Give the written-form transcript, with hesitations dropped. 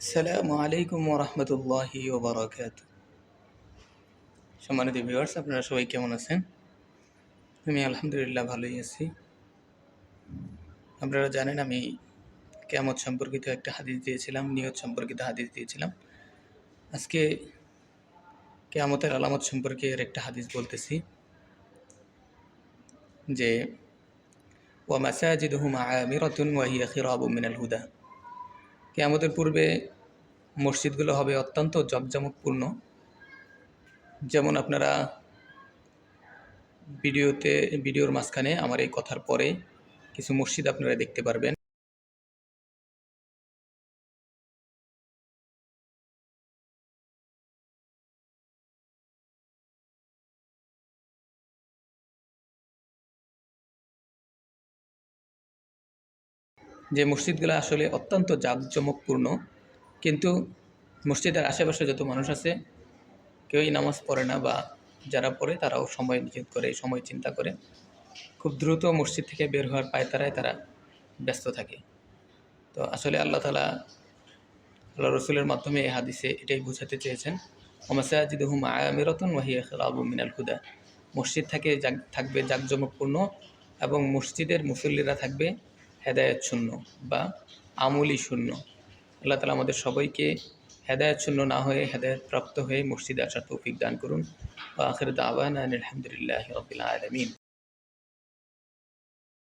আসসালামু আলাইকুম ওরহমতুল্লাহি ওবরাকাত। সম্মানিত ভিউয়ার্স, আপনারা সবাই কেমন আছেন? আমি আলহামদুলিল্লাহ ভালোই আছি। আপনারা জানেন আমি কিয়ামত সম্পর্কিত একটা হাদিস দিয়েছিলাম, নিয়ত সম্পর্কিত হাদিস দিয়েছিলাম। আজকে কিয়ামতের আলামত সম্পর্কে এর একটা হাদিস বলতেছি যে ওয়া মাসাজিদুহুম আমিরাতুন ওয়া হিয়া খিরাবুম মিনাল হুদা। কিয়ামতের পূর্বে মসজিদগুলো হবে অত্যন্ত জাঁকজমকপূর্ণ। যেমন আপনারা ভিডিওর মাঝখানে আমার এই কথার পরে কিছু মসজিদ আপনারা দেখতে পারবেন। যে মসজিদগুলো আসলে অত্যন্ত জাঁকজমকপূর্ণ, কিন্তু মসজিদের আশেপাশে যত মানুষ আছে কেউই নামাজ পড়ে না, বা যারা পড়ে তারাও সময় নিষেধ করে, সময় চিন্তা করে খুব দ্রুত মসজিদ থেকে বের হওয়ার পায়তারায় তারা ব্যস্ত থাকে। তো আসলে আল্লাহ রসুলের মাধ্যমে এই হাদিসে এটাই বোঝাতে চেয়েছেন, ওমাসাজিদুহুম আমিরাতুন ওয়া হিয়া খিরাবুম মিনাল হুদা। মসজিদ থাকবে জাঁকজমকপূর্ণ এবং মসজিদের মুসল্লিরা থাকবে হেদায়েত শূন্য বা আমলি শূন্য। আল্লাহ তাআলা আমাদের সবাইকে হেদায়েত শূন্য না হয়ে হেদায়েত প্রাপ্ত হয়ে মসজিদে আসার তৌফিক দান করুন। ওয়া আখিরু দাওয়ানা আনিল হামদুলিল্লাহি রাব্বিল আলামিন।